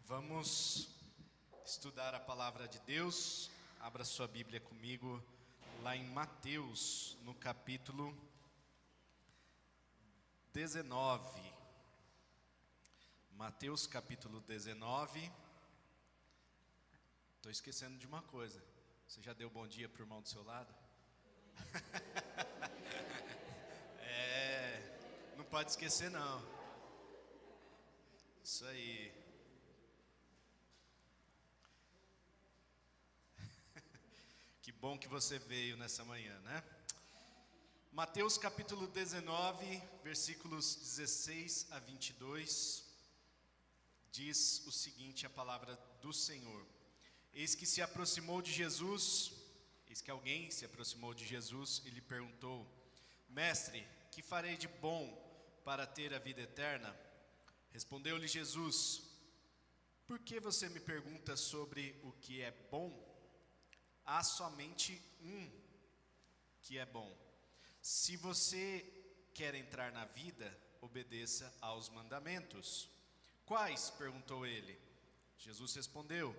Vamos estudar a palavra de Deus. Abra sua Bíblia comigo lá em Mateus, no capítulo 19. Mateus capítulo 19. Estou esquecendo de uma coisa. Você já deu bom dia para o irmão do seu lado? Não pode esquecer não. Isso aí. Que bom que você veio nessa manhã, né? Mateus capítulo 19, versículos 16 a 22, diz o seguinte, a palavra do Senhor. Eis que alguém se aproximou de Jesus e lhe perguntou: Mestre, que farei de bom para ter a vida eterna? Respondeu-lhe Jesus: Por que você me pergunta sobre o que é bom? Há somente um que é bom. Se você quer entrar na vida, obedeça aos mandamentos. Quais? Perguntou ele. Jesus respondeu: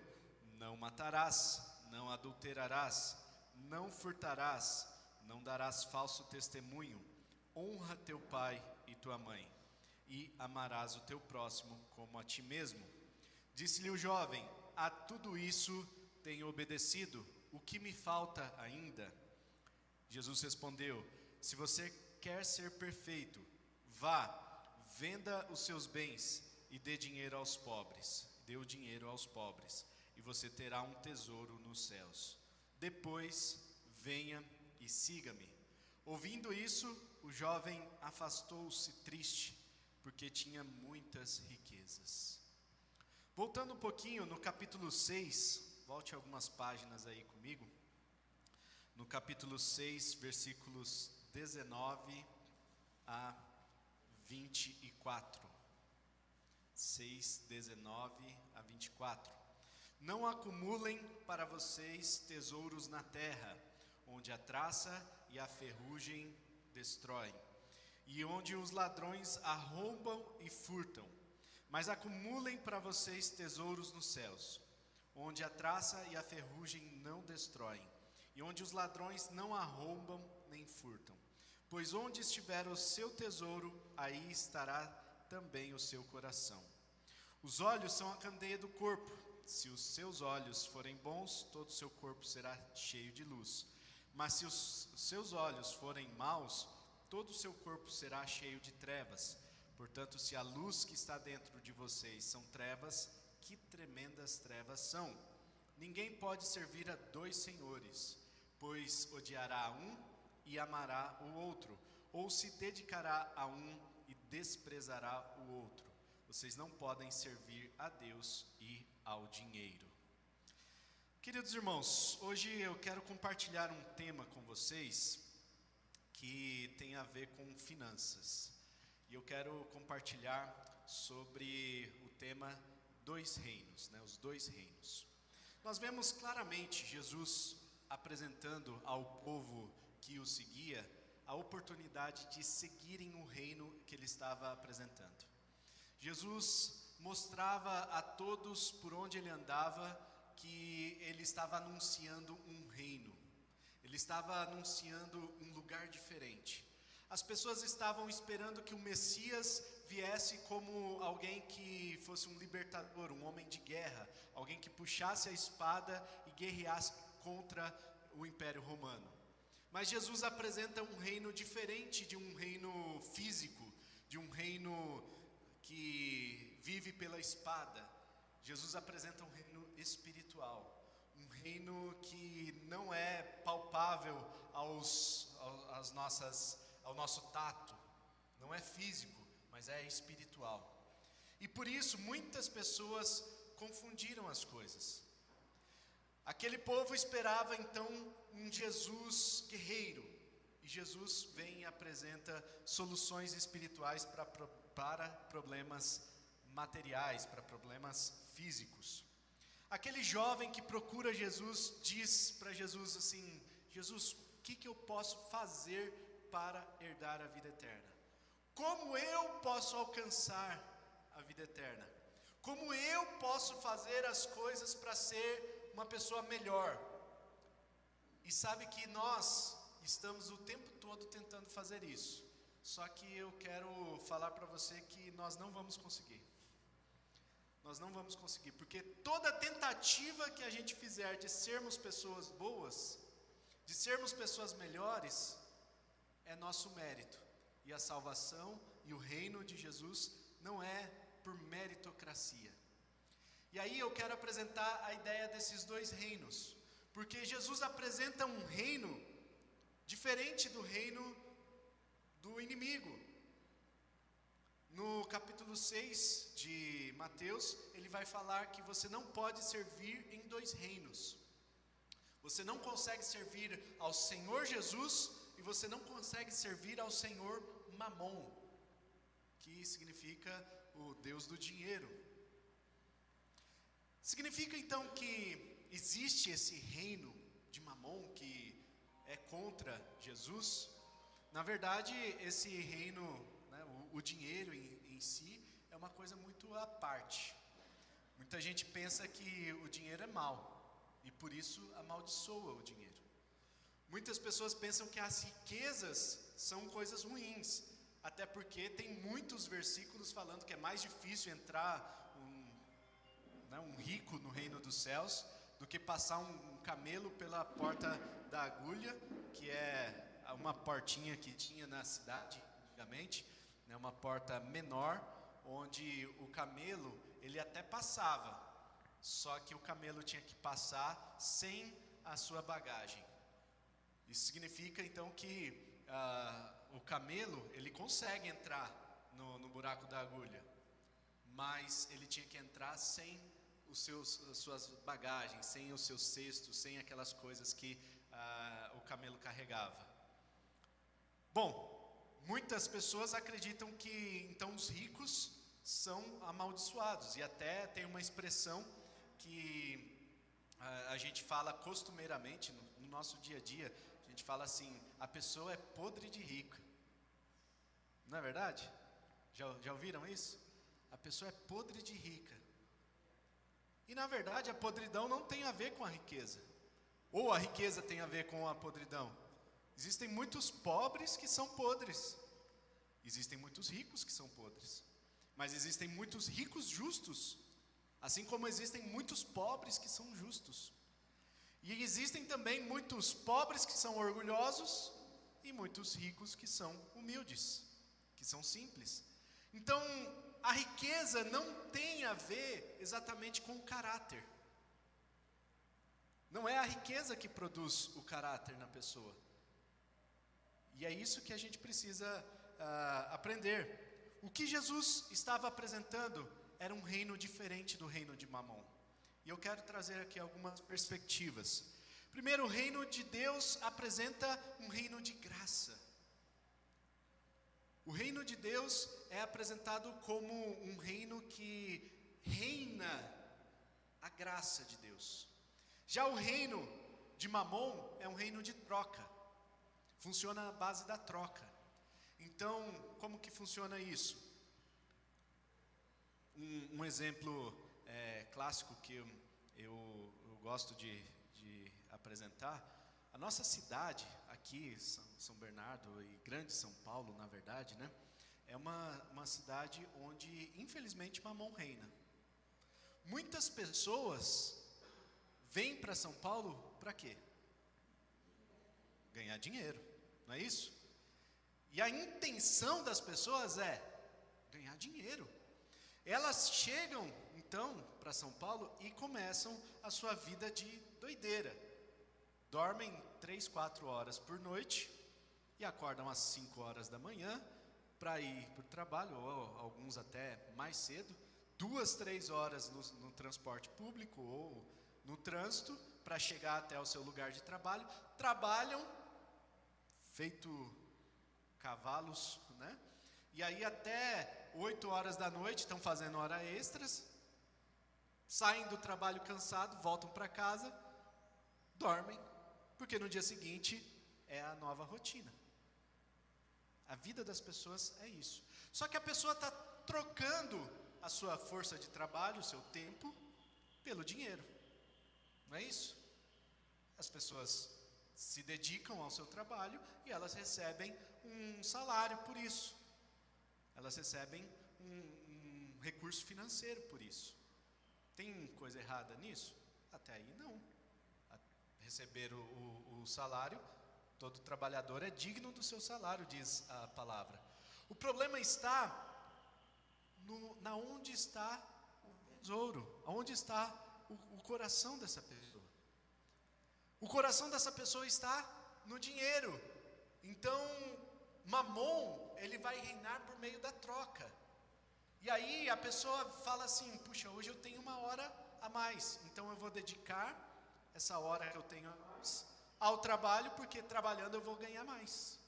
Não matarás, não adulterarás, não furtarás, não darás falso testemunho, honra teu pai e tua mãe, e amarás o teu próximo como a ti mesmo. Disse-lhe o jovem: A tudo isso tenho obedecido. O que me falta ainda? Jesus respondeu: Se você quer ser perfeito, vá, venda os seus bens e dê dinheiro aos pobres. Dê o dinheiro aos pobres, e você terá um tesouro nos céus. Depois, venha e siga-me. Ouvindo isso, o jovem afastou-se triste, porque tinha muitas riquezas. Voltando um pouquinho, no capítulo 6, volte algumas páginas aí comigo. No capítulo 6, versículos 19 a 24. 6, 19 a 24. Não acumulem para vocês tesouros na terra, onde a traça e a ferrugem destroem, e onde os ladrões arrombam e furtam. Mas acumulem para vocês tesouros nos céus, onde a traça e a ferrugem não destroem, e onde os ladrões não arrombam nem furtam. Pois onde estiver o seu tesouro, aí estará também o seu coração. Os olhos são a candeia do corpo. Se os seus olhos forem bons, todo o seu corpo será cheio de luz. Mas se os seus olhos forem maus, todo o seu corpo será cheio de trevas. Portanto, se a luz que está dentro de vocês são trevas, que tremendas trevas são! Ninguém pode servir a dois senhores, pois odiará um e amará o outro, ou se dedicará a um e desprezará o outro. Vocês não podem servir a Deus e ao dinheiro. Queridos irmãos, hoje eu quero compartilhar um tema com vocês que tem a ver com finanças. E eu quero compartilhar sobre o tema dois reinos, os dois reinos. Nós vemos claramente Jesus apresentando ao povo que o seguia a oportunidade de seguirem o reino que ele estava apresentando. Jesus mostrava a todos por onde ele andava que ele estava anunciando um reino. Ele estava anunciando um lugar diferente. As pessoas estavam esperando que o Messias viesse como alguém que fosse um libertador, um homem de guerra, alguém que puxasse a espada e guerreasse contra o Império Romano. Mas Jesus apresenta um reino diferente de um reino físico, de um reino que vive pela espada. Jesus apresenta um reino espiritual, um reino que não é palpável ao nosso tato, não é físico, mas é espiritual. E por isso muitas pessoas confundiram as coisas. Aquele povo esperava então um Jesus guerreiro, e Jesus vem e apresenta soluções espirituais para problemas materiais, para problemas físicos. Aquele jovem que procura Jesus diz para Jesus assim: Jesus, o que eu posso fazer para herdar a vida eterna? Como eu posso alcançar a vida eterna? Como eu posso fazer as coisas para ser uma pessoa melhor? E sabe que nós estamos o tempo todo tentando fazer isso. Só que eu quero falar para você que nós não vamos conseguir. Nós não vamos conseguir, porque toda tentativa que a gente fizer de sermos pessoas boas, de sermos pessoas melhores, é nosso mérito. E a salvação e o reino de Jesus não é por meritocracia. E aí eu quero apresentar a ideia desses dois reinos, porque Jesus apresenta um reino diferente do reino do inimigo. No capítulo 6 de Mateus, ele vai falar que você não pode servir em dois reinos. Você não consegue servir ao Senhor Jesus e você não consegue servir ao Senhor Mamon, que significa o Deus do dinheiro. Significa então que existe esse reino de Mamon que é contra Jesus? Na verdade, esse reino, né, o dinheiro em si, é uma coisa muito à parte. Muita gente pensa que o dinheiro é mau e por isso amaldiçoa o dinheiro. Muitas pessoas pensam que as riquezas são coisas ruins, até porque tem muitos versículos falando que é mais difícil entrar um rico no reino dos céus do que passar um camelo pela porta da agulha, que é uma portinha que tinha na cidade antigamente, né, uma porta menor, onde o camelo ele até passava, só que o camelo tinha que passar sem a sua bagagem. Isso significa então que o camelo ele consegue entrar no buraco da agulha, mas ele tinha que entrar sem as suas bagagens, sem os seus cestos, sem aquelas coisas que o camelo carregava. Bom, muitas pessoas acreditam que então os ricos são amaldiçoados, e até tem uma expressão que a gente fala costumeiramente no nosso dia a dia. A gente fala assim: a pessoa é podre de rica. Não é verdade? Já ouviram isso? A pessoa é podre de rica. E na verdade a podridão não tem a ver com a riqueza, ou a riqueza tem a ver com a podridão. Existem muitos pobres que são podres, existem muitos ricos que são podres, mas existem muitos ricos justos, assim como existem muitos pobres que são justos. E existem também muitos pobres que são orgulhosos e muitos ricos que são humildes, que são simples. Então, a riqueza não tem a ver exatamente com o caráter. Não é a riqueza que produz o caráter na pessoa. E é isso que a gente precisa aprender. O que Jesus estava apresentando era um reino diferente do reino de Mamon. E eu quero trazer aqui algumas perspectivas. Primeiro, o reino de Deus apresenta um reino de graça. O reino de Deus é apresentado como um reino que reina a graça de Deus. Já o reino de Mamon é um reino de troca. Funciona na base da troca. Então, como que funciona isso? Um exemplo clássico que eu gosto de apresentar. A nossa cidade aqui, São Bernardo e Grande São Paulo, na verdade, né, é uma cidade onde infelizmente Mamon reina. Muitas pessoas vêm para São Paulo para quê? Ganhar dinheiro, não é isso? E a intenção das pessoas é ganhar dinheiro. Elas chegam então para São Paulo e começam a sua vida de doideira. Dormem 3, 4 horas por noite e acordam às 5 horas da manhã para ir para o trabalho, ou alguns até mais cedo, 2, 3 horas no transporte público ou no trânsito para chegar até o seu lugar de trabalho. Trabalham feito cavalos, né? E aí até 8 horas da noite estão fazendo horas extras, saem do trabalho cansado, voltam para casa, dormem, porque no dia seguinte é a nova rotina. A vida das pessoas é isso. Só que a pessoa está trocando a sua força de trabalho, o seu tempo, pelo dinheiro. Não é isso? As pessoas se dedicam ao seu trabalho e elas recebem um salário por isso. Elas recebem um recurso financeiro por isso. Tem coisa errada nisso? Até aí não. Receber o salário, todo trabalhador é digno do seu salário, diz a palavra. O problema está na onde está o tesouro, aonde está o coração dessa pessoa. O coração dessa pessoa está no dinheiro. Então, Mamon, ele vai reinar por meio da troca. E aí a pessoa fala assim: puxa, hoje eu tenho uma hora a mais, então eu vou dedicar essa hora que eu tenho a mais ao trabalho, porque trabalhando eu vou ganhar mais.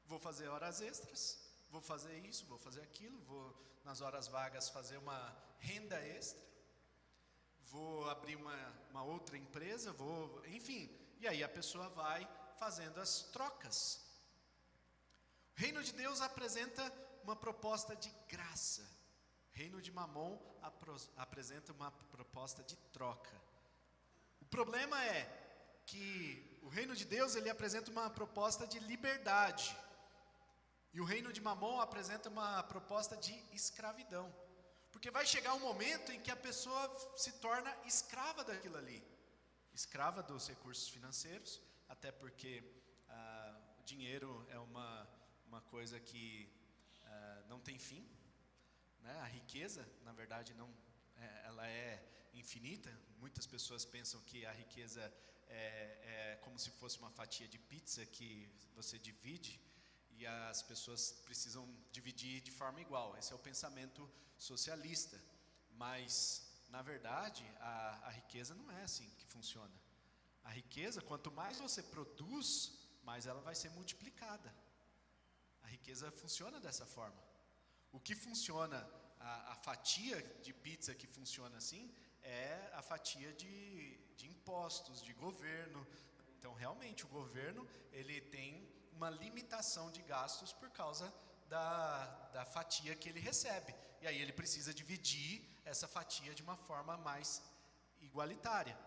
Vou fazer horas extras, vou fazer isso, vou fazer aquilo, vou nas horas vagas fazer uma renda extra, vou abrir uma outra empresa, enfim. E aí a pessoa vai fazendo as trocas. O reino de Deus apresenta uma proposta de graça. O reino de Mamon apresenta uma proposta de troca. O problema é que o reino de Deus, ele apresenta uma proposta de liberdade. E o reino de Mamon apresenta uma proposta de escravidão. Porque vai chegar um momento em que a pessoa se torna escrava daquilo ali. Escrava dos recursos financeiros, até porque o dinheiro é uma coisa que não tem fim, né? A riqueza, na verdade, ela é infinita. Muitas pessoas pensam que a riqueza é como se fosse uma fatia de pizza que você divide e as pessoas precisam dividir de forma igual. Esse é o pensamento socialista. Mas, na verdade, a riqueza não é assim que funciona. A riqueza, quanto mais você produz, mais ela vai ser multiplicada. A riqueza funciona dessa forma. O que funciona, a fatia de pizza que funciona assim, é a fatia de impostos, de governo. Então, realmente, o governo, ele tem uma limitação de gastos por causa da fatia que ele recebe. E aí ele precisa dividir essa fatia de uma forma mais igualitária.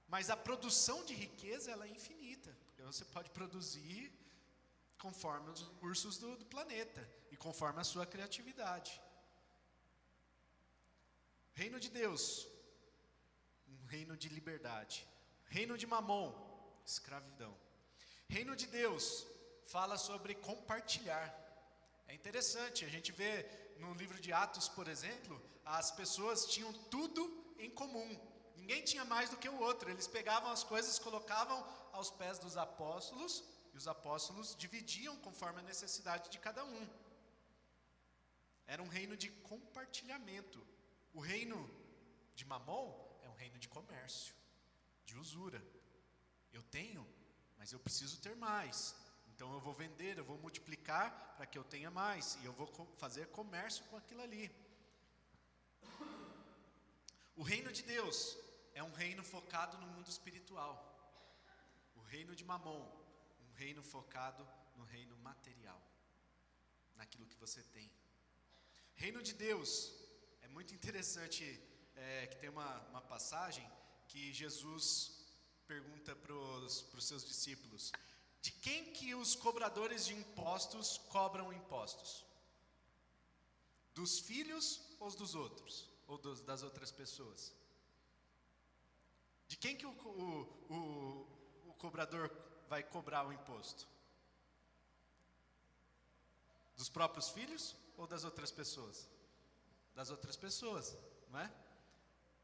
Mas a produção de riqueza, ela é infinita. Porque você pode produzir conforme os recursos do planeta e conforme a sua criatividade. Reino de Deus, um reino de liberdade. Reino de Mamon, escravidão. Reino de Deus fala sobre compartilhar. É interessante, a gente vê no livro de Atos, por exemplo, as pessoas tinham tudo em comum. Ninguém tinha mais do que o outro. Eles pegavam as coisas, colocavam aos pés dos apóstolos, e os apóstolos dividiam conforme a necessidade de cada um. Era um reino de compartilhamento. O reino de Mamon é um reino de comércio, de usura. Eu tenho, mas eu preciso ter mais. Então eu vou vender, eu vou multiplicar para que eu tenha mais. E eu vou fazer comércio com aquilo ali. O reino de Deus é um reino focado no mundo espiritual. O reino de Mamon, um reino focado no reino material, naquilo que você tem. Reino de Deus, é muito interessante que tem uma passagem que Jesus pergunta para os seus discípulos: de quem que os cobradores de impostos cobram impostos? Dos filhos ou dos outros? Ou das outras pessoas? De quem que o cobrador vai cobrar o imposto? Dos próprios filhos ou das outras pessoas? Das outras pessoas, não é?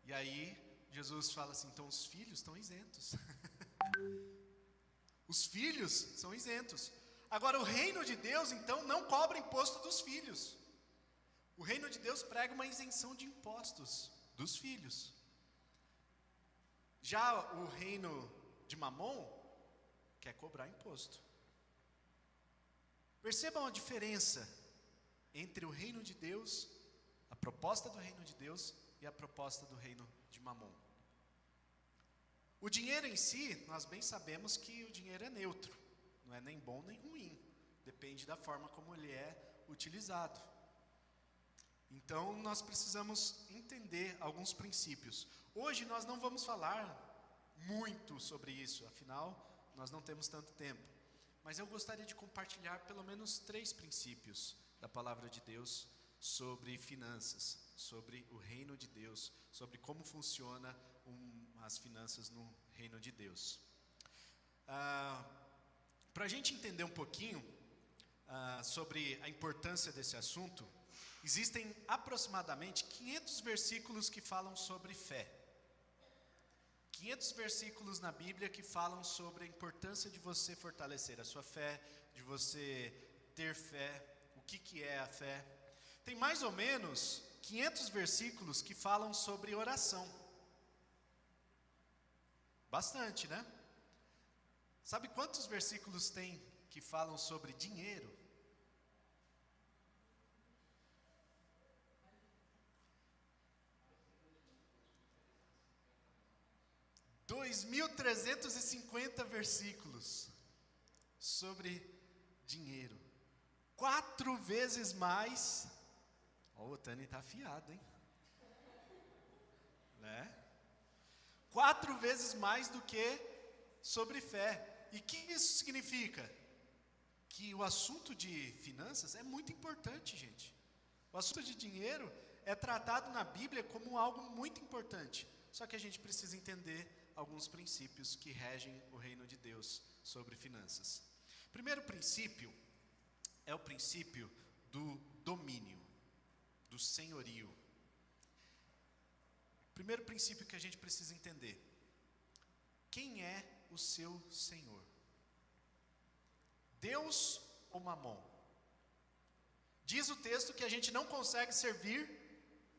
E aí Jesus fala assim: então os filhos estão isentos. Os filhos são isentos. Agora o reino de Deus então não cobra imposto dos filhos. O reino de Deus prega uma isenção de impostos dos filhos. Já o reino de Mamon quer cobrar imposto. Percebam a diferença entre o reino de Deus, a proposta do reino de Deus e a proposta do reino de Mamon. O dinheiro em si, nós bem sabemos que o dinheiro é neutro, não é nem bom nem ruim, depende da forma como ele é utilizado. Então nós precisamos entender alguns princípios. Hoje nós não vamos falar muito sobre isso, afinal nós não temos tanto tempo. Mas eu gostaria de compartilhar pelo menos 3 princípios da palavra de Deus sobre finanças, sobre o reino de Deus, sobre como funciona as finanças no reino de Deus. Para a gente entender um pouquinho sobre a importância desse assunto, existem aproximadamente 500 versículos que falam sobre fé. 500 versículos na Bíblia que falam sobre a importância de você fortalecer a sua fé, de você ter fé, o que é a fé. Tem mais ou menos 500 versículos que falam sobre oração. Bastante, né? Sabe quantos versículos tem que falam sobre dinheiro? 2.350 versículos sobre dinheiro. 4 vezes mais. O Tani está afiado, hein? Né? 4 vezes mais do que sobre fé. E o que isso significa? Que o assunto de finanças é muito importante, gente. O assunto de dinheiro é tratado na Bíblia como algo muito importante. Só que a gente precisa entender alguns princípios que regem o reino de Deus sobre finanças. Primeiro princípio é o princípio do domínio, do senhorio. Primeiro princípio que a gente precisa entender: quem é o seu Senhor? Deus ou Mamon? Diz o texto que a gente não consegue servir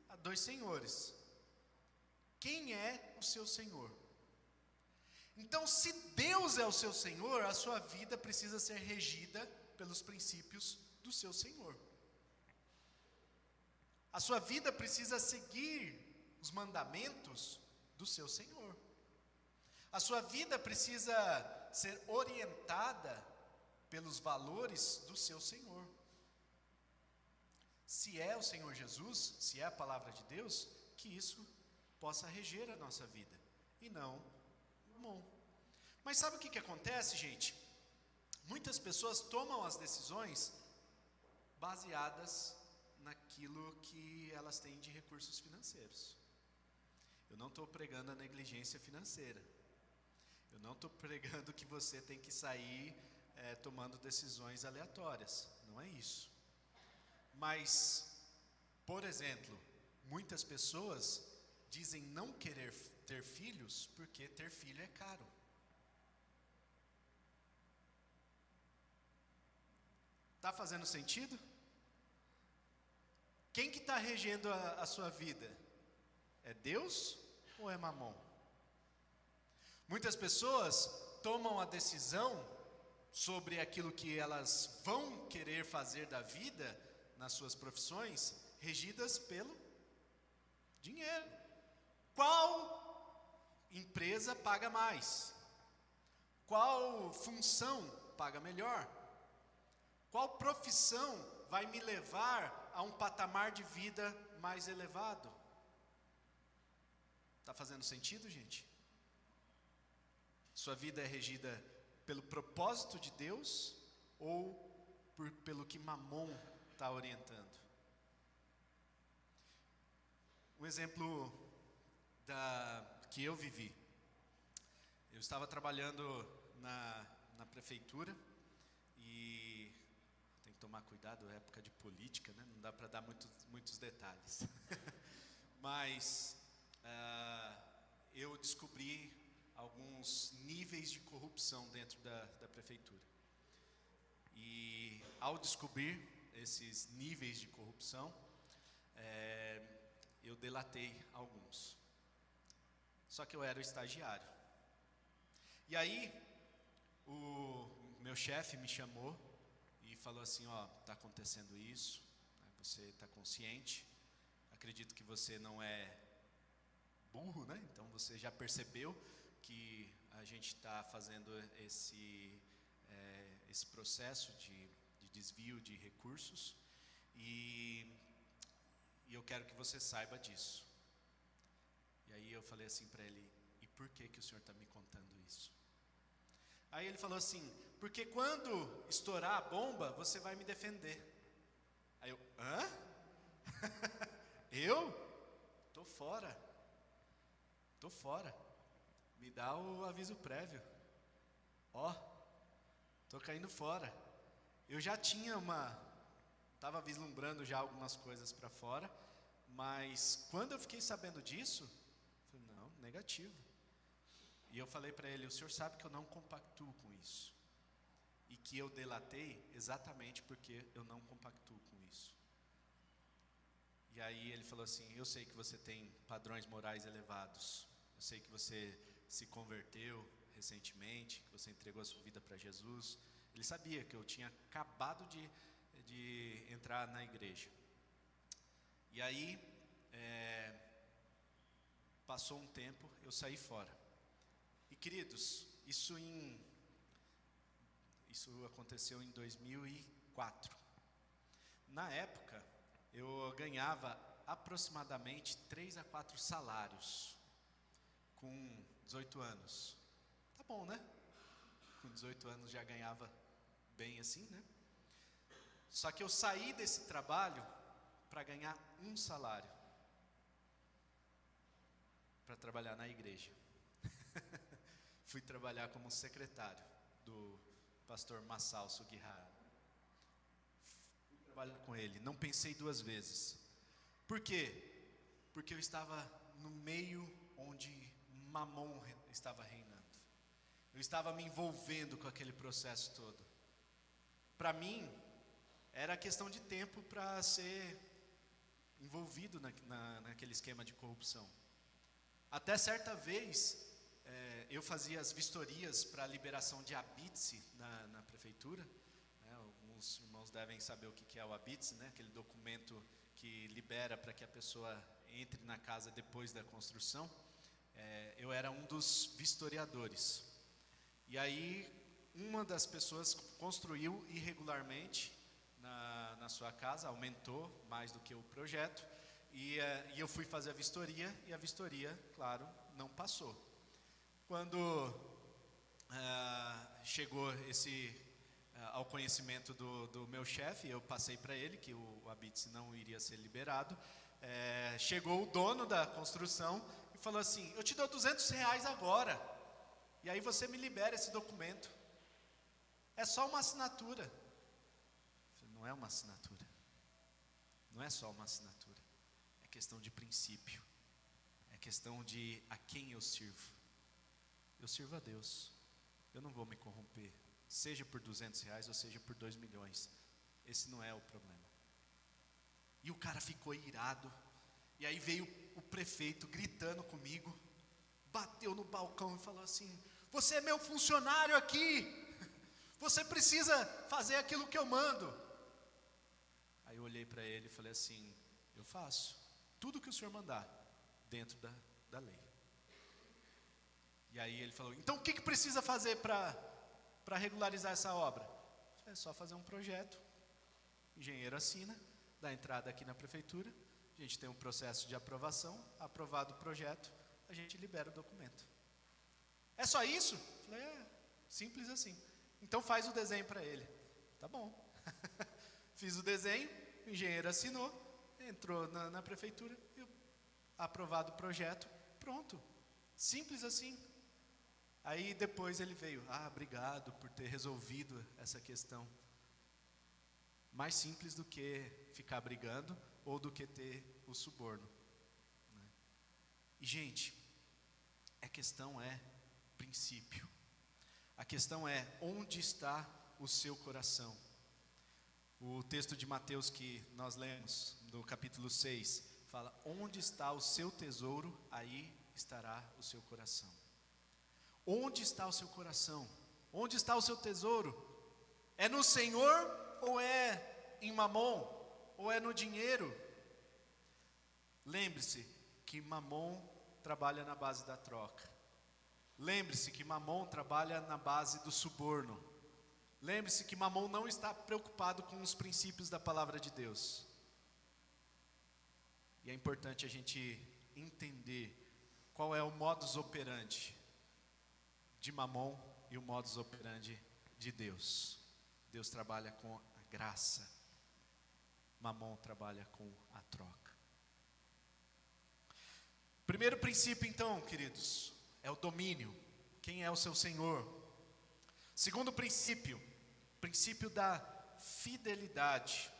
a 2 senhores. Quem é o seu Senhor? Então, se Deus é o seu Senhor, a sua vida precisa ser regida pelos princípios do seu Senhor. A sua vida precisa seguir os mandamentos do seu Senhor. A sua vida precisa ser orientada pelos valores do seu Senhor. Se é o Senhor Jesus, se é a palavra de Deus, que isso possa reger a nossa vida, e não Mamon. Mas sabe o que acontece, gente? Muitas pessoas tomam as decisões baseadas naquilo que elas têm de recursos financeiros. Eu não estou pregando a negligência financeira. Eu não estou pregando que você tem que sair tomando decisões aleatórias. Não é isso. Mas, por exemplo, muitas pessoas dizem não querer ter filhos porque ter filho é caro. Está fazendo sentido? Quem que está regendo a sua vida? É Deus ou é Mamon? Muitas pessoas tomam a decisão sobre aquilo que elas vão querer fazer da vida nas suas profissões, regidas pelo dinheiro. Qual empresa paga mais? Qual função paga melhor? Qual profissão vai me levar a um patamar de vida mais elevado? Está fazendo sentido, gente? Sua vida é regida pelo propósito de Deus ou pelo que Mamon está orientando? Um exemplo que eu vivi. Eu estava trabalhando na prefeitura e tem que tomar cuidado, é época de política, né? Não dá para dar muitos detalhes. Mas eu descobri alguns níveis de corrupção dentro da prefeitura. E ao descobrir esses níveis de corrupção, eu delatei alguns. Só que eu era o estagiário. E aí, o meu chefe me chamou e falou assim: está acontecendo isso, você está consciente, acredito que você não é burro, né? Então você já percebeu que a gente está fazendo esse processo de desvio de recursos, e E eu quero que você saiba disso. E aí eu falei assim para ele: e por que o senhor está me contando isso? Aí ele falou assim: porque quando estourar a bomba, você vai me defender. Aí eu: hã? Eu? Tô fora. Me dá o aviso prévio. Ó, tô caindo fora. Eu já tinha estava vislumbrando já algumas coisas para fora, mas quando eu fiquei sabendo disso, eu falei: não, negativo. E eu falei para ele: o senhor sabe que eu não compactuo com isso, e que eu delatei exatamente porque eu não compactuo com isso. E aí ele falou assim: eu sei que você tem padrões morais elevados, eu sei que você se converteu recentemente, que você entregou a sua vida para Jesus. Ele sabia que eu tinha acabado de entrar na igreja. E aí, passou um tempo, eu saí fora. E queridos, isso aconteceu em 2004. Na época, eu ganhava aproximadamente 3 a 4 salários com 18 anos. Tá bom, né? Com 18 anos já ganhava bem assim, né? Só que eu saí desse trabalho para ganhar um salário, para trabalhar na igreja. Fui trabalhar como secretário do pastor Massal Sugihara. Fui trabalhar com ele, não pensei 2 vezes. Por quê? Porque eu estava no meio onde Mamon estava reinando. Eu estava me envolvendo com aquele processo todo. Para mim, era questão de tempo para ser envolvido naquele esquema de corrupção. Até certa vez, eu fazia as vistorias para a liberação de habite na prefeitura. Alguns irmãos devem saber o que é o habite, né? Aquele documento que libera para que a pessoa entre na casa depois da construção. Eu era um dos vistoriadores. E aí, uma das pessoas construiu irregularmente na sua casa, aumentou mais do que o projeto, e eu fui fazer a vistoria, e a vistoria, claro, não passou. Quando chegou ao conhecimento do meu chefe, eu passei para ele que o habite não iria ser liberado. Chegou o dono da construção e falou assim: eu te dou R$200 agora, e aí você me libera esse documento. É só uma assinatura. Não é uma assinatura. Não é só uma assinatura. É questão de princípio. É questão de a quem eu sirvo. Eu sirvo a Deus. Eu não vou me corromper, seja por R$200 ou seja por 2 milhões. Esse não é o problema. E o cara ficou irado. E aí veio o prefeito gritando comigo, bateu no balcão e falou assim: você é meu funcionário aqui, você precisa fazer aquilo que eu mando. Aí eu olhei para ele e falei assim: eu faço tudo que o senhor mandar, dentro da lei. E aí ele falou: então o que precisa fazer para regularizar essa obra? É só fazer um projeto, o engenheiro assina, dá entrada aqui na prefeitura, a gente tem um processo de aprovação, aprovado o projeto, a gente libera o documento. É só isso? Eu falei: simples assim. Então faz o desenho para ele. Tá bom. Fiz o desenho, o engenheiro assinou, entrou na prefeitura, aprovado o projeto, pronto. Simples assim. Aí depois ele veio: obrigado por ter resolvido essa questão. Mais simples do que ficar brigando ou do que ter o suborno, né? E gente, a questão é princípio. A questão é: onde está o seu coração? O texto de Mateus que nós lemos, no capítulo 6, fala: onde está o seu tesouro, aí estará o seu coração. Onde está o seu coração? Onde está o seu tesouro? É no Senhor ou é em Mamon? Ou é no dinheiro? Lembre-se que Mamon trabalha na base da troca. Lembre-se que Mamon trabalha na base do suborno. Lembre-se que Mamon não está preocupado com os princípios da palavra de Deus. E é importante a gente entender qual é o modus operandi de Mamon e o modus operandi de Deus. Deus trabalha com a graça, Mamon trabalha com a troca. Primeiro princípio, então, queridos, é o domínio. Quem é o seu Senhor? Segundo princípio, princípio da fidelidade.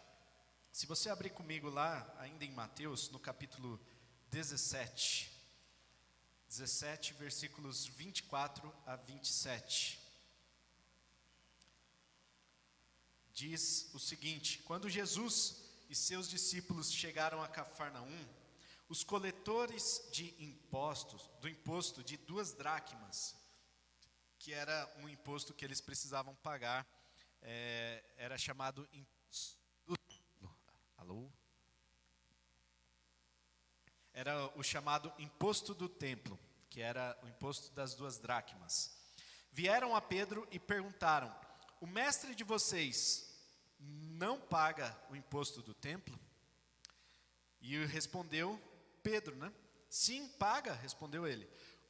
Se você abrir comigo lá, ainda em Mateus, no capítulo 17, versículos 24 a 27. Diz o seguinte: quando Jesus e seus discípulos chegaram a Cafarnaum, os coletores do imposto de 2 dracmas, que era um imposto que eles precisavam pagar, era chamado Era o chamado imposto do templo, que era o imposto das 2 dracmas. Vieram a Pedro e perguntaram: o mestre de vocês não paga o imposto do templo? E respondeu Pedro, né? Sim, paga, respondeu ele.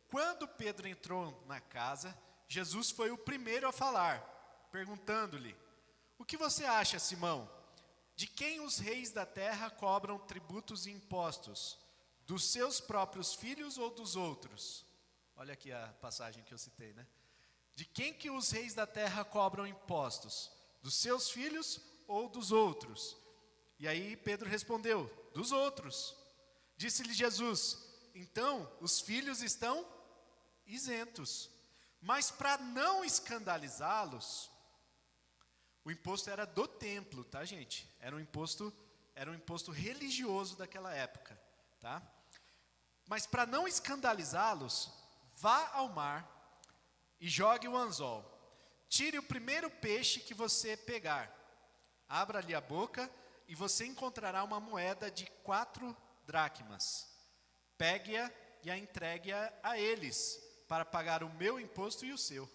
Quando Pedro entrou na casa, Jesus foi o primeiro a falar, perguntando-lhe: o que você acha, Simão? De quem os reis da terra cobram tributos e impostos? Dos seus próprios filhos ou dos outros? Olha aqui a passagem que eu citei, né? De quem que os reis da terra cobram impostos? Dos seus filhos ou dos outros? E aí Pedro respondeu: dos outros. Disse-lhe Jesus: então os filhos estão isentos. Mas para não escandalizá-los, o imposto era do templo, tá, gente? Era um imposto religioso daquela época, tá? Mas para não escandalizá-los, vá ao mar e jogue o anzol. Tire o primeiro peixe que você pegar. Abra-lhe a boca e você encontrará uma moeda de 4 dracmas. Pegue-a e a entregue-a a eles, para pagar o meu imposto e o seu.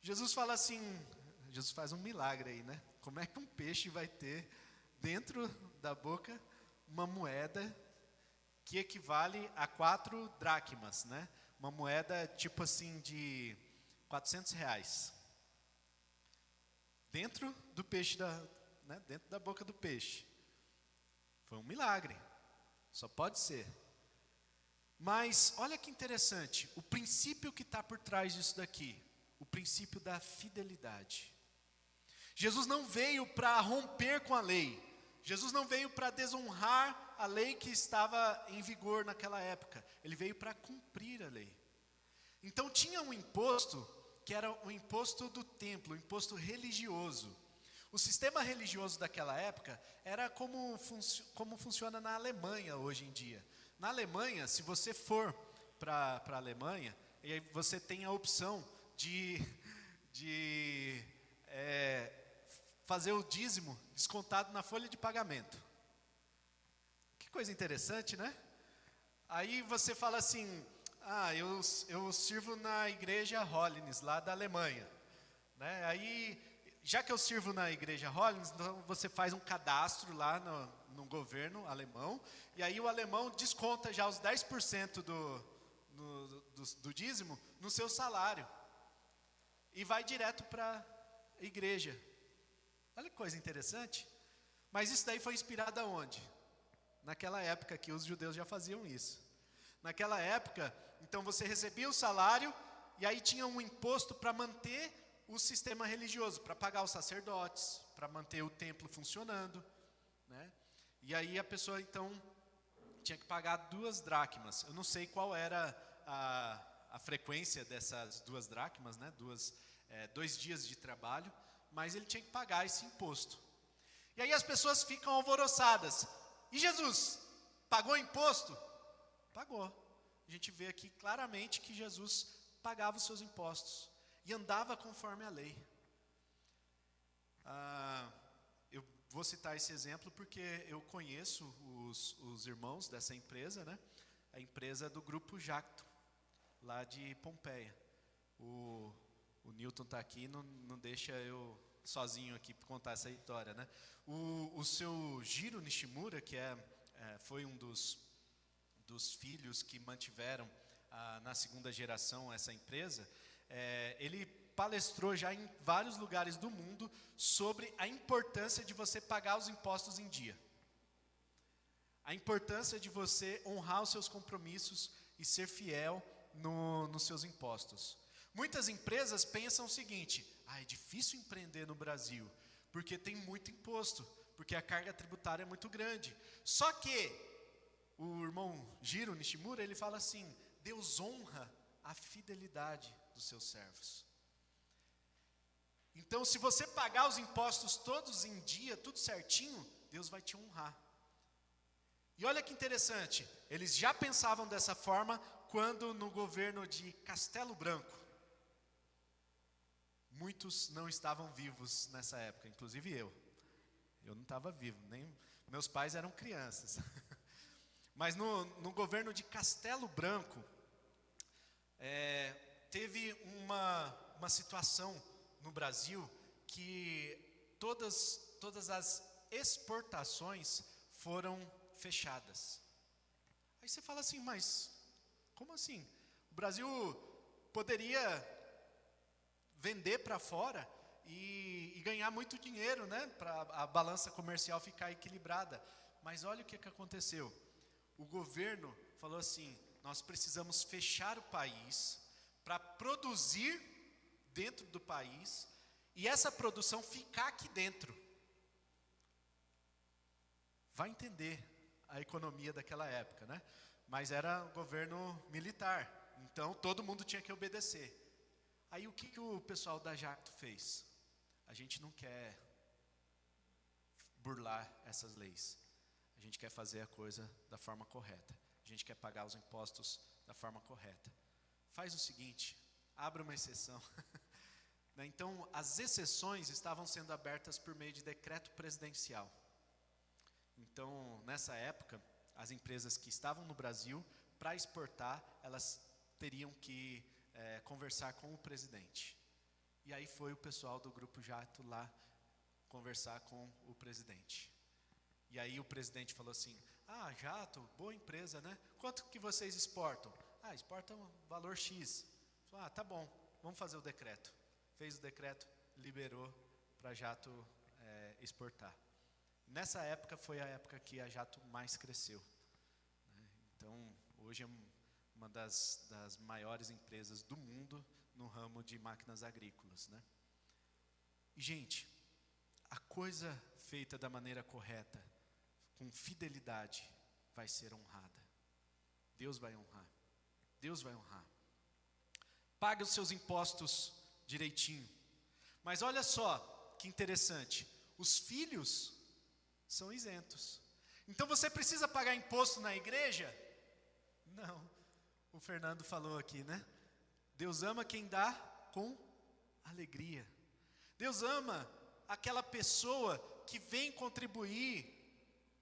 Jesus fala assim, Jesus faz um milagre aí, né? Como é que um peixe vai ter dentro da boca uma moeda que equivale a 4 dracmas, né? Uma moeda tipo assim de R$400. Dentro do peixe, dentro da boca do peixe. Foi um milagre, só pode ser. Mas olha que interessante, o princípio que está por trás disso daqui, o princípio da fidelidade. Jesus não veio para romper com a lei, Jesus não veio para desonrar a lei que estava em vigor naquela época, ele veio para cumprir a lei. Então tinha um imposto, que era o imposto do templo, o imposto religioso. O sistema religioso daquela época era como funciona na Alemanha hoje em dia. Na Alemanha, se você for para a Alemanha, e aí você tem a opção de fazer o dízimo descontado na folha de pagamento. Que coisa interessante, né? Aí você fala assim: eu sirvo na igreja Hollins, lá da Alemanha, né? Aí, já que eu sirvo na igreja Hollins, então você faz um cadastro lá no governo alemão, e aí o alemão desconta já os 10% do dízimo no seu salário, e vai direto para a igreja. Olha que coisa interessante. Mas isso daí foi inspirado aonde? Naquela época que os judeus já faziam isso. Naquela época, então você recebia o salário, e aí tinha um imposto para manter o sistema religioso, para pagar os sacerdotes, para manter o templo funcionando, né? E aí a pessoa então tinha que pagar 2 dracmas. Eu não sei qual era a frequência dessas 2 dracmas, né? 2 dias de trabalho, mas ele tinha que pagar esse imposto. E aí as pessoas ficam alvoroçadas. E Jesus pagou imposto? Pagou. A gente vê aqui claramente que Jesus pagava os seus impostos e andava conforme a lei. Eu vou citar esse exemplo porque eu conheço os irmãos dessa empresa, né? A empresa do Grupo Jacto, lá de Pompeia. O Newton está aqui, não deixa eu sozinho aqui para contar essa história, né? O seu Jiro Nishimura, que foi um dos filhos que mantiveram na segunda geração essa empresa, ele palestrou já em vários lugares do mundo sobre a importância de você pagar os impostos em dia. A importância de você honrar os seus compromissos e ser fiel nos seus impostos. Muitas empresas pensam o seguinte: é difícil empreender no Brasil, porque tem muito imposto, porque a carga tributária é muito grande. Só que o irmão Jiro Nishimura, ele fala assim: Deus honra a fidelidade dos seus servos. Então, se você pagar os impostos todos em dia, tudo certinho, Deus vai te honrar. E olha que interessante, eles já pensavam dessa forma quando no governo de Castelo Branco. Muitos não estavam vivos nessa época, inclusive eu. Eu não estava vivo, nem meus pais eram crianças. Mas no governo de Castelo Branco, teve uma situação no Brasil que todas as exportações foram fechadas. Aí você fala assim: mas como assim? O Brasil poderia vender para fora e ganhar muito dinheiro, né, para a balança comercial ficar equilibrada. Mas olha o que aconteceu. O governo falou assim: nós precisamos fechar o país para produzir dentro do país e essa produção ficar aqui dentro. Vai entender a economia daquela época, né? Mas era governo militar, então todo mundo tinha que obedecer. Aí o que o pessoal da Jacto fez? A gente não quer burlar essas leis. A gente quer fazer a coisa da forma correta. A gente quer pagar os impostos da forma correta. Faz o seguinte, abre uma exceção. Então, as exceções estavam sendo abertas por meio de decreto presidencial. Então, nessa época, as empresas que estavam no Brasil, para exportar, elas teriam que conversar com o presidente. E aí foi o pessoal do Grupo Jacto lá conversar com o presidente. E aí o presidente falou assim: Jacto, boa empresa, né? Quanto que vocês exportam? Exportam valor X. Falou: tá bom, vamos fazer o decreto. Fez o decreto, liberou para a Jacto exportar. Nessa época foi a época que a Jacto mais cresceu, né? Então, hoje é uma das maiores empresas do mundo no ramo de máquinas agrícolas, né? E, gente, a coisa feita da maneira correta, com fidelidade, vai ser honrada. Deus vai honrar. Deus vai honrar. Pague os seus impostos direitinho. Mas olha só que interessante, os filhos são isentos. Então você precisa pagar imposto na igreja? Não. O Fernando falou aqui, né? Deus ama quem dá com alegria. Deus ama aquela pessoa que vem contribuir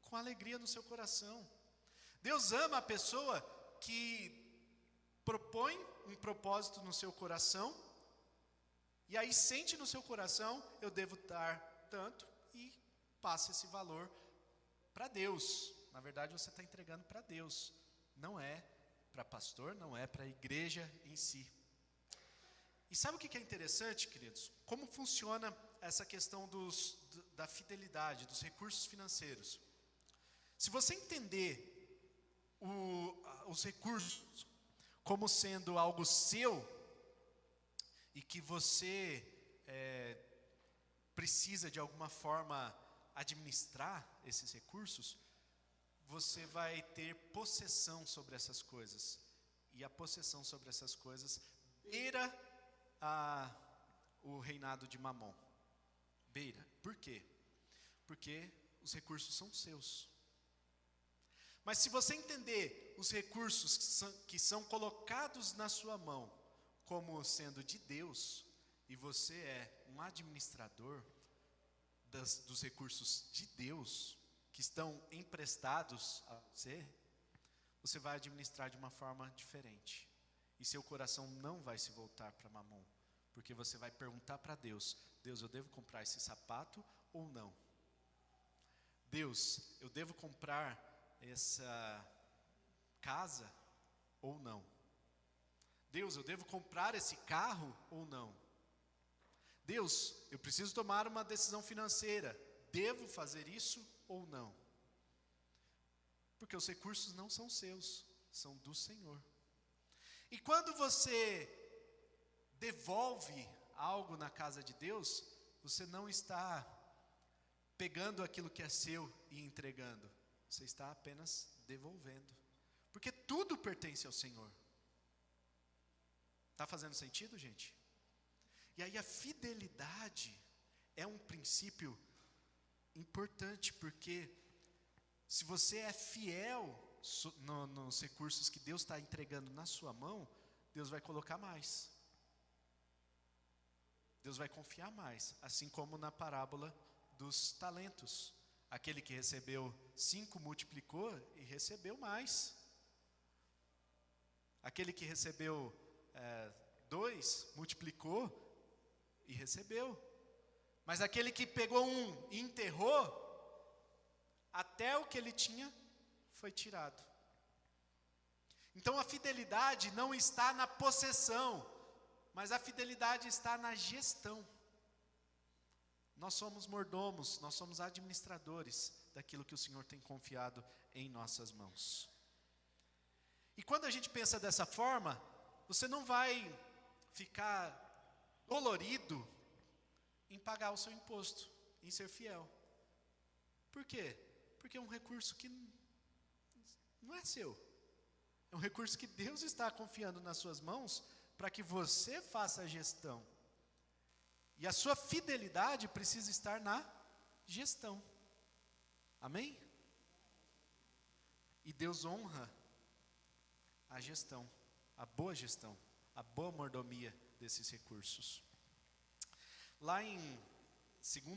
com alegria no seu coração. Deus ama a pessoa que propõe um propósito no seu coração e aí sente no seu coração: eu devo dar tanto, e passa esse valor para Deus. Na verdade, você está entregando para Deus, não é para pastor, não é para a igreja em si. E sabe o que é interessante, queridos? Como funciona essa questão da fidelidade, dos recursos financeiros. Se você entender os recursos como sendo algo seu, e que você precisa de alguma forma administrar esses recursos, você vai ter possessão sobre essas coisas. E a possessão sobre essas coisas beira o reinado de Mamon. Beira. Por quê? Porque os recursos são seus. Mas se você entender os recursos que são colocados na sua mão como sendo de Deus, e você é um administrador dos recursos de Deus, que estão emprestados a você, você vai administrar de uma forma diferente. E seu coração não vai se voltar para Mamon, Porque você vai perguntar para Deus: Deus, eu devo comprar esse sapato ou não? Deus, eu devo comprar essa casa ou não? Deus, eu devo comprar esse carro ou não? Deus, eu preciso tomar uma decisão financeira. Devo fazer isso ou não? Porque os recursos não são seus, são do Senhor. E quando você devolve algo na casa de Deus, você não está pegando aquilo que é seu e entregando. Você está apenas devolvendo. Porque tudo pertence ao Senhor. Está fazendo sentido, gente? E aí a fidelidade é um princípio importante, porque se você é fiel nos recursos que Deus está entregando na sua mão, Deus vai colocar mais. Deus vai confiar mais, assim como na parábola dos talentos. Aquele que recebeu 5 multiplicou e recebeu mais. Aquele que recebeu 2 multiplicou e recebeu. Mas aquele que pegou 1 e enterrou, até o que ele tinha foi tirado. Então a fidelidade não está na possessão, mas a fidelidade está na gestão. Nós somos mordomos, nós somos administradores daquilo que o Senhor tem confiado em nossas mãos. E quando a gente pensa dessa forma, você não vai ficar dolorido em pagar o seu imposto, em ser fiel. Por quê? Porque é um recurso que não é seu. É um recurso que Deus está confiando nas suas mãos para que você faça a gestão. E a sua fidelidade precisa estar na gestão. Amém? E Deus honra a gestão, a boa gestão, a boa mordomia desses recursos. Lá em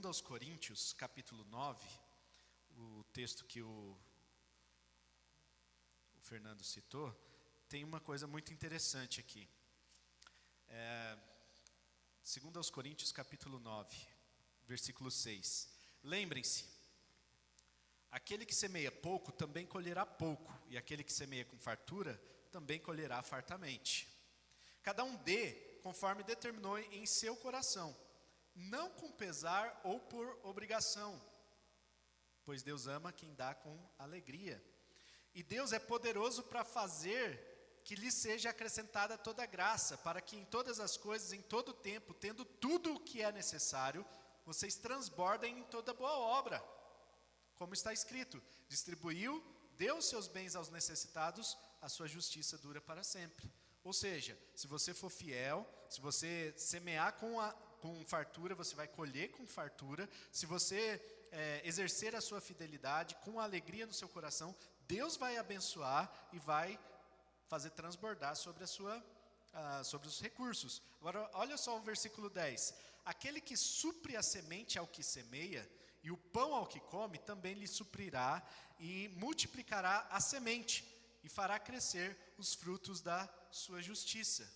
2 Coríntios, capítulo 9, o texto que o Fernando citou, tem uma coisa muito interessante aqui. 2 Coríntios capítulo 9, versículo 6. Lembrem-se, aquele que semeia pouco também colherá pouco, e aquele que semeia com fartura também colherá fartamente. Cada um dê conforme determinou em seu coração, não com pesar ou por obrigação, pois Deus ama quem dá com alegria. E Deus é poderoso para fazer que lhe seja acrescentada toda graça, para que em todas as coisas, em todo tempo, tendo tudo o que é necessário, vocês transbordem em toda boa obra. Como está escrito, distribuiu, deu os seus bens aos necessitados, a sua justiça dura para sempre. Ou seja, se você for fiel, se você semear com fartura, você vai colher com fartura. Se você exercer a sua fidelidade com alegria no seu coração, Deus vai abençoar e vai fazer transbordar sobre sobre os recursos. Agora, olha só o versículo 10. Aquele que supre a semente ao que semeia, e o pão ao que come, também lhe suprirá e multiplicará a semente, e fará crescer os frutos da sua justiça.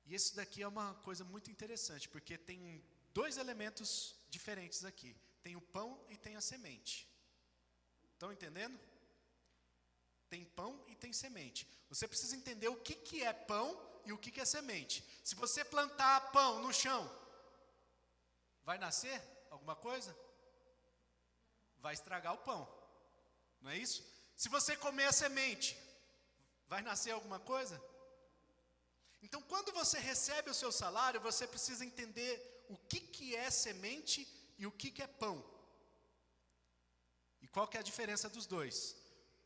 E isso daqui é uma coisa muito interessante, porque tem 2 elementos diferentes aqui. Tem o pão e tem a semente. Estão entendendo? Tem pão e tem semente. Você precisa entender o que é pão e o que é semente. Se você plantar pão no chão, vai nascer alguma coisa? Vai estragar o pão. Não é isso? Se você comer a semente, vai nascer alguma coisa? Então, quando você recebe o seu salário, você precisa entender o que é semente e o que é pão. E qual que é a diferença dos dois?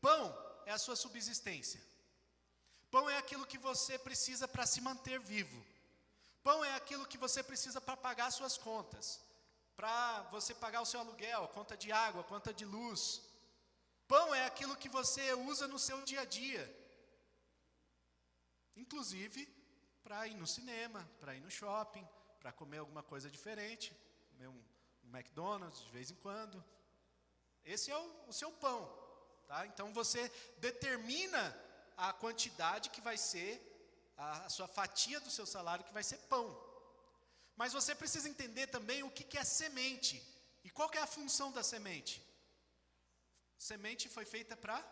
Pão é a sua subsistência. Pão é aquilo que você precisa para se manter vivo. Pão é aquilo que você precisa para pagar suas contas, para você pagar o seu aluguel, a conta de água, a conta de luz. Pão é aquilo que você usa no seu dia a dia, inclusive para ir no cinema, para ir no shopping, para comer alguma coisa diferente, comer um McDonald's de vez em quando. Esse é o seu pão. Tá? Então você determina a quantidade que vai ser a sua fatia do seu salário, que vai ser pão. Mas você precisa entender também o que é semente. E qual que é a função da semente? Semente foi feita para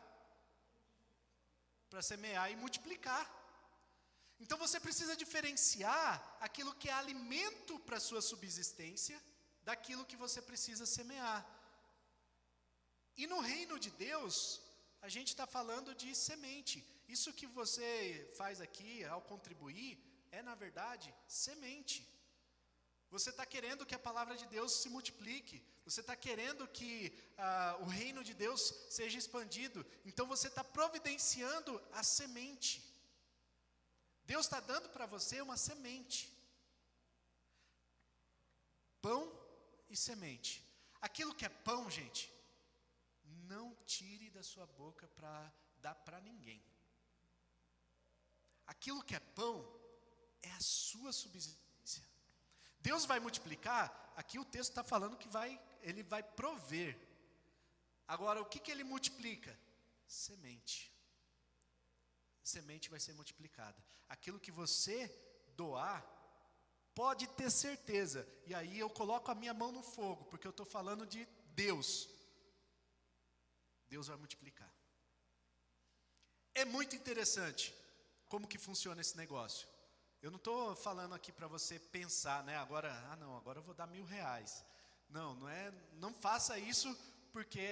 semear e multiplicar. Então você precisa diferenciar aquilo que é alimento para a sua subsistência daquilo que você precisa semear. E no reino de Deus, a gente está falando de semente. Isso que você faz aqui ao contribuir é, na verdade, semente. Você está querendo que a palavra de Deus se multiplique. Você está querendo que o reino de Deus seja expandido. Então você está providenciando a semente. Deus está dando para você uma semente. Pão e semente. Aquilo que é pão, gente, não tire da sua boca para dar para ninguém. Aquilo que é pão é a sua subsistência. Deus vai multiplicar, aqui o texto está falando que Ele vai prover. Agora, o que Ele multiplica? Semente. Semente vai ser multiplicada. Aquilo que você doar, pode ter certeza. E aí eu coloco a minha mão no fogo, porque eu estou falando de Deus. Deus vai multiplicar. É muito interessante como que funciona esse negócio. Eu não estou falando aqui para você pensar, né? Agora eu vou dar R$1.000. Não faça isso, porque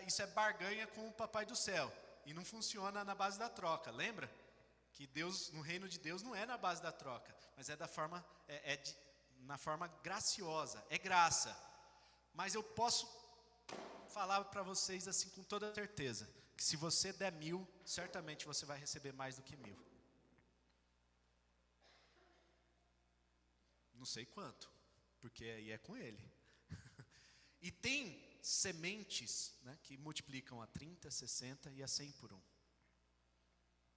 isso é barganha com o Papai do Céu. E não funciona na base da troca, lembra? Que Deus, no reino de Deus, não é na base da troca, mas é na forma graciosa, é graça. Mas eu posso falar para vocês assim com toda certeza, que se você der 1.000, certamente você vai receber mais do que 1.000. Não sei quanto, porque aí é com Ele. E tem sementes, né, que multiplicam a 30, 60 e a 100 por 1.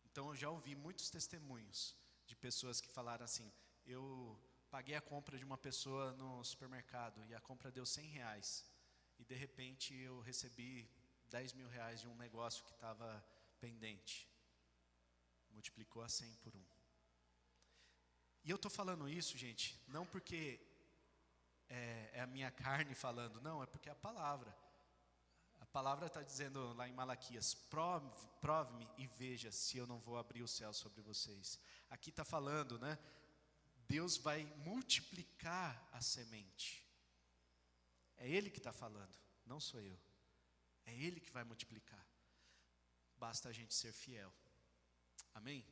Então eu já ouvi muitos testemunhos de pessoas que falaram assim: eu paguei a compra de uma pessoa no supermercado e a compra deu R$100. E de repente eu recebi R$10.000 de um negócio que estava pendente. Multiplicou a 100 por 1. E eu estou falando isso, gente, não porque é a minha carne falando, não, é porque é a palavra. A palavra está dizendo lá em Malaquias: prove-me e veja se eu não vou abrir o céu sobre vocês. Aqui está falando, né? Deus vai multiplicar a semente. É Ele que está falando, não sou eu. É Ele que vai multiplicar. Basta a gente ser fiel. Amém?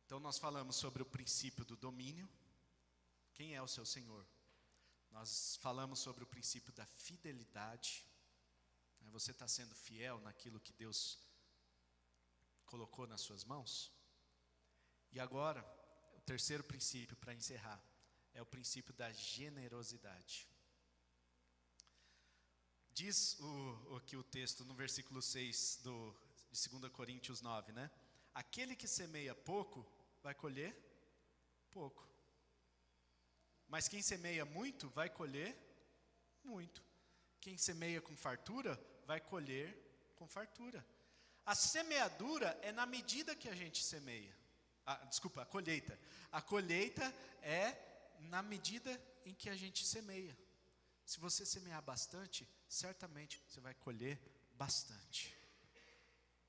Então nós falamos sobre o princípio do domínio. Quem é o seu Senhor? Nós falamos sobre o princípio da fidelidade. Você está sendo fiel naquilo que Deus colocou nas suas mãos? E agora, o terceiro princípio para encerrar, é o princípio da generosidade. Diz aqui o texto no versículo 6 de 2 Coríntios 9, né? Aquele que semeia pouco, vai colher pouco. Mas quem semeia muito, vai colher muito. Quem semeia com fartura, vai colher com fartura. A semeadura é na medida que a gente semeia. A colheita. A colheita é na medida em que a gente semeia. Se você semear bastante, certamente você vai colher bastante.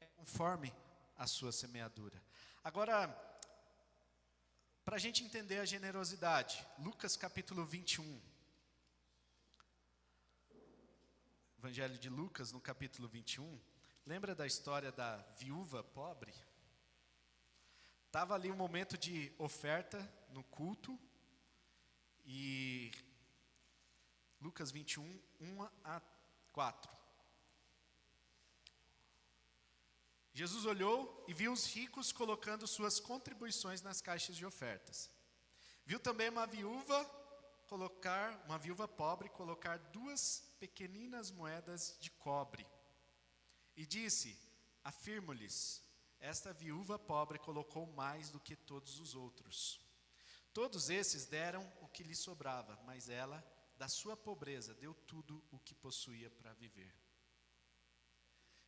É conforme a sua semeadura. Agora, para a gente entender a generosidade, Lucas capítulo 21. Evangelho de Lucas, no capítulo 21. Lembra da história da viúva pobre? Estava ali um momento de oferta no culto. E Lucas 21, 1-4. Jesus olhou e viu os ricos colocando suas contribuições nas caixas de ofertas. Viu também uma viúva pobre colocar 2 pequeninas moedas de cobre. E disse: afirmo-lhes, esta viúva pobre colocou mais do que todos os outros. Todos esses deram o que lhe sobrava, mas ela, da sua pobreza, deu tudo o que possuía para viver.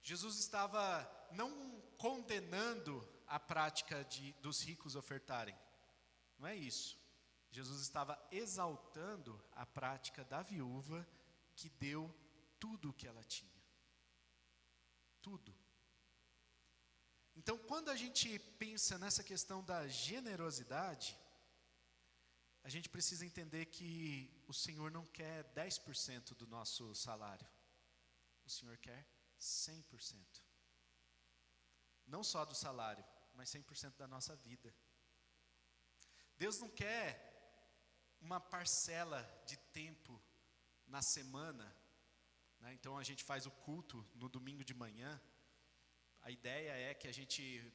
Jesus estava não condenando a prática dos ricos ofertarem. Não é isso. Jesus estava exaltando a prática da viúva que deu tudo o que ela tinha. Tudo. Então, quando a gente pensa nessa questão da generosidade, a gente precisa entender que o Senhor não quer 10% do nosso salário. O Senhor quer 100%. Não só do salário, mas 100% da nossa vida. Deus não quer uma parcela de tempo na semana, né? Então a gente faz o culto no domingo de manhã. A ideia é que a gente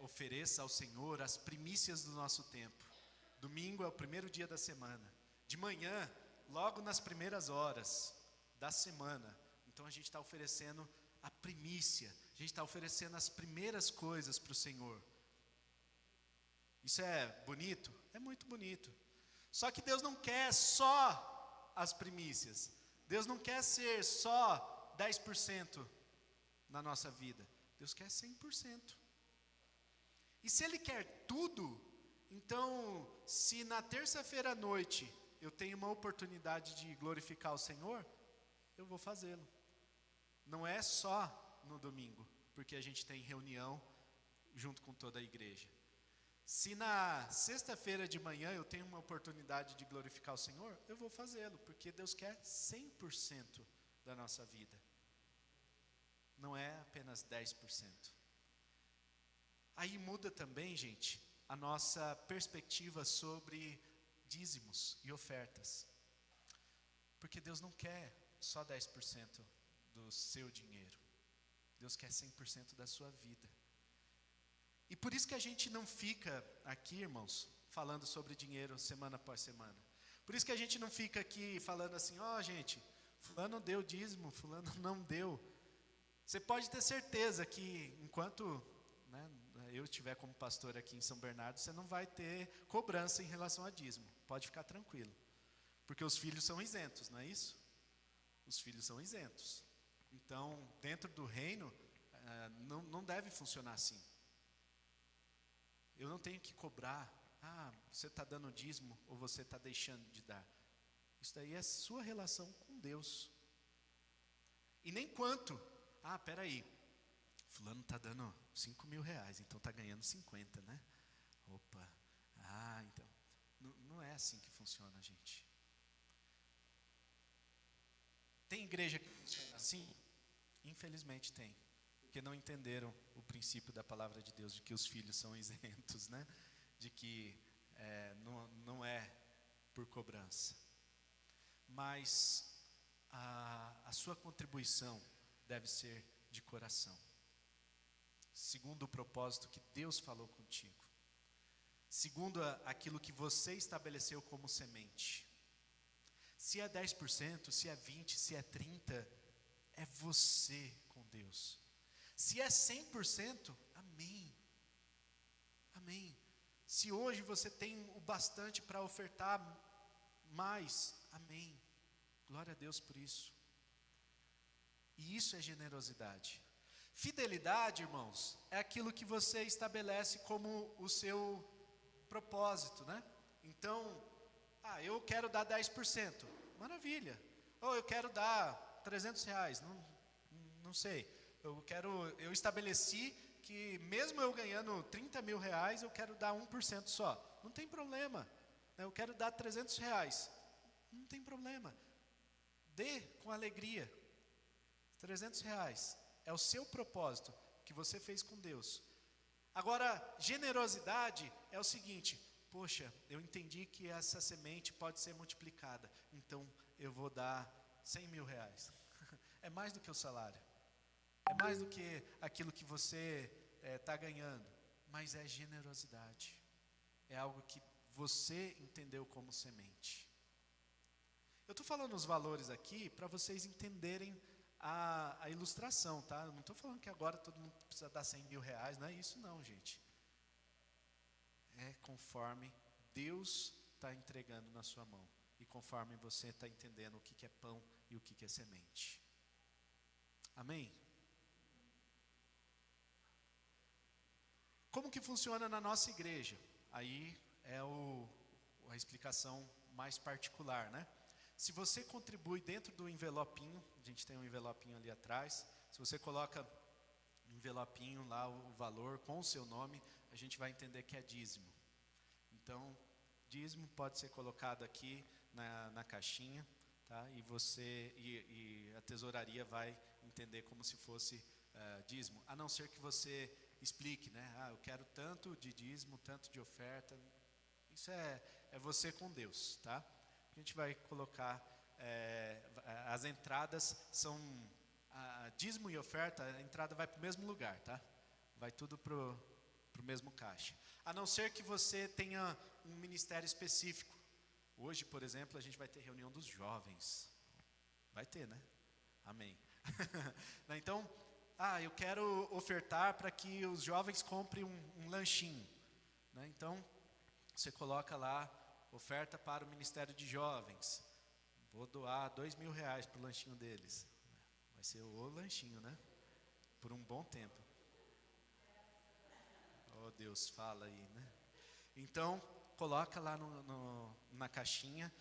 ofereça ao Senhor as primícias do nosso tempo. Domingo é o primeiro dia da semana. De manhã, logo nas primeiras horas da semana, então a gente está oferecendo a primícia. A gente está oferecendo as primeiras coisas para o Senhor. Isso é bonito? É muito bonito. Só que Deus não quer só as primícias. Deus não quer ser só 10% na nossa vida. Deus quer 100%. E se Ele quer tudo, então, se na terça-feira à noite eu tenho uma oportunidade de glorificar o Senhor, eu vou fazê-lo. Não é só no domingo, porque a gente tem reunião junto com toda a igreja. Se na sexta-feira de manhã eu tenho uma oportunidade de glorificar o Senhor, eu vou fazê-lo, porque Deus quer 100% da nossa vida. Não é apenas 10%. Aí muda também, gente, a nossa perspectiva sobre dízimos e ofertas. Porque Deus não quer só 10% do seu dinheiro. Deus quer 100% da sua vida. E por isso que a gente não fica aqui, irmãos, falando sobre dinheiro semana após semana. Por isso que a gente não fica aqui falando assim, gente, fulano deu dízimo, fulano não deu. Você pode ter certeza que enquanto eu estiver como pastor aqui em São Bernardo, você não vai ter cobrança em relação a dízimo. Pode ficar tranquilo. Porque os filhos são isentos, não é isso? Os filhos são isentos. Então, dentro do reino, não deve funcionar assim. Eu não tenho que cobrar, você está dando dízimo ou você está deixando de dar. Isso daí é sua relação com Deus. E nem quanto, peraí, fulano está dando 5 mil reais, então está ganhando 50, né? Opa, então, não é assim que funciona, gente. Tem igreja que funciona assim? Infelizmente tem. Porque não entenderam o princípio da palavra de Deus, de que os filhos são isentos, né? De que não é por cobrança. Mas a sua contribuição deve ser de coração. Segundo o propósito que Deus falou contigo. Segundo aquilo que você estabeleceu como semente. Se é 10%, se é 20%, se é 30%, é você com Deus. Se é 100%, amém. Amém. Se hoje você tem o bastante para ofertar mais, amém. Glória a Deus por isso. E isso é generosidade. Fidelidade, irmãos, é aquilo que você estabelece como o seu propósito, né? Então, eu quero dar 10%, maravilha. Ou eu quero dar 300 reais, não sei. Eu estabeleci que mesmo eu ganhando 30 mil reais, eu quero dar 1% só. Não tem problema. Eu quero dar 300 reais. Não tem problema. Dê com alegria. 300 reais. É o seu propósito que você fez com Deus. Agora, generosidade é o seguinte. Poxa, eu entendi que essa semente pode ser multiplicada. Então, eu vou dar 100 mil reais. É mais do que o salário. É mais do que aquilo que você está ganhando. Mas é generosidade. É algo que você entendeu como semente. Eu estou falando os valores aqui para vocês entenderem a ilustração, tá? Eu não estou falando que agora todo mundo precisa dar 100 mil reais. Não é isso não, gente. É conforme Deus está entregando na sua mão. E conforme você está entendendo o que é pão e o que é semente. Amém? Como que funciona na nossa igreja? Aí é a explicação mais particular, né? Se você contribui dentro do envelopinho, a gente tem um envelopinho ali atrás, se você coloca no envelopinho lá o valor com o seu nome, a gente vai entender que é dízimo. Então, dízimo pode ser colocado aqui na caixinha, tá? E a tesouraria vai entender como se fosse dízimo, a não ser que você explique, né? Eu quero tanto de dízimo, tanto de oferta. Isso é você com Deus, tá? A gente vai colocar, as entradas são, dízimo e oferta, a entrada vai para o mesmo lugar, tá? Vai tudo para o mesmo caixa. A não ser que você tenha um ministério específico. Hoje, por exemplo, a gente vai ter reunião dos jovens. Vai ter, né? Amém. Então, eu quero ofertar para que os jovens comprem um lanchinho, né? Então, você coloca lá, oferta para o Ministério de Jovens. Vou doar R$2.000 para o lanchinho deles. Vai ser o lanchinho, né? Por um bom tempo. Oh, Deus, fala aí, né? Então, coloca lá na caixinha,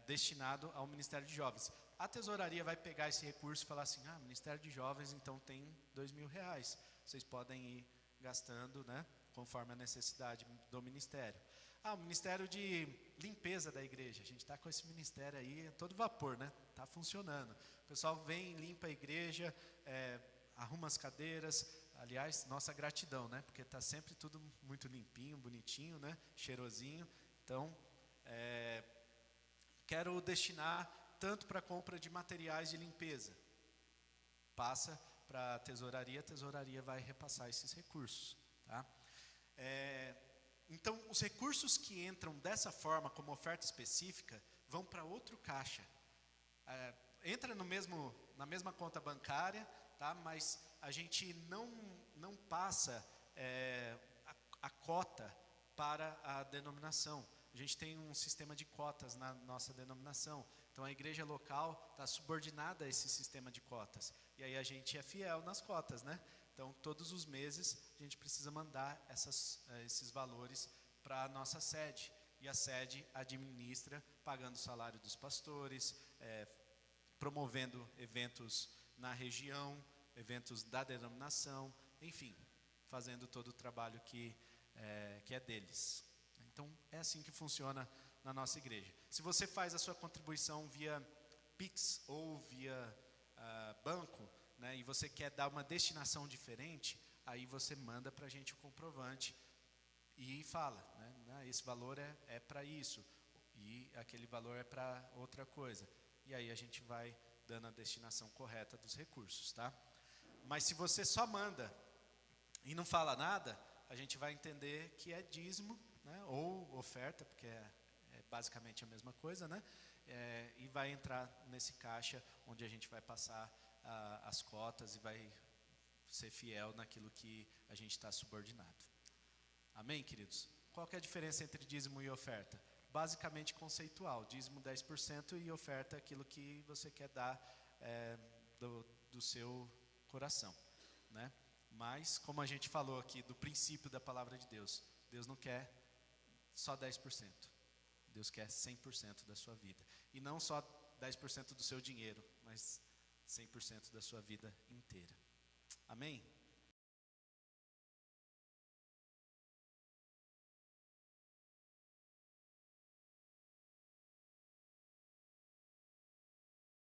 destinado ao Ministério de Jovens. A tesouraria vai pegar esse recurso e falar assim, Ministério de Jovens, então tem R$2.000. Vocês podem ir gastando, né, conforme a necessidade do ministério. O ministério de limpeza da igreja. A gente está com esse ministério aí a todo vapor, né? Está funcionando. O pessoal vem, limpa a igreja, arruma as cadeiras. Aliás, nossa gratidão, né? Porque está sempre tudo muito limpinho, bonitinho, né? Cheirosinho. Então, quero destinar tanto para a compra de materiais de limpeza. Passa para a tesouraria vai repassar esses recursos, tá? Então, os recursos que entram dessa forma, como oferta específica, vão para outro caixa. Entra na mesma conta bancária, tá? Mas a gente não passa a cota para a denominação. A gente tem um sistema de cotas na nossa denominação. Então, a igreja local está subordinada a esse sistema de cotas. E aí a gente é fiel nas cotas, né? Então, todos os meses, a gente precisa mandar esses valores para a nossa sede. E a sede administra, pagando o salário dos pastores, promovendo eventos na região, eventos da denominação, enfim, fazendo todo o trabalho que é deles. Então, é assim que funciona na nossa igreja. Se você faz a sua contribuição via Pix ou via banco, né, e você quer dar uma destinação diferente, aí você manda para a gente o comprovante e fala, né, esse valor é para isso, e aquele valor é para outra coisa. E aí a gente vai dando a destinação correta dos recursos, tá? Mas se você só manda e não fala nada, a gente vai entender que é dízimo, né, ou oferta, porque é basicamente a mesma coisa, né? E vai entrar nesse caixa onde a gente vai passar as cotas e vai ser fiel naquilo que a gente está subordinado. Amém, queridos? Qual que é a diferença entre dízimo e oferta? Basicamente conceitual. Dízimo 10% e oferta aquilo que você quer dar do seu coração, né? Mas, como a gente falou aqui do princípio da palavra de Deus, Deus não quer só 10%. Deus quer 100% da sua vida. E não só 10% do seu dinheiro, mas 100% da sua vida inteira. Amém?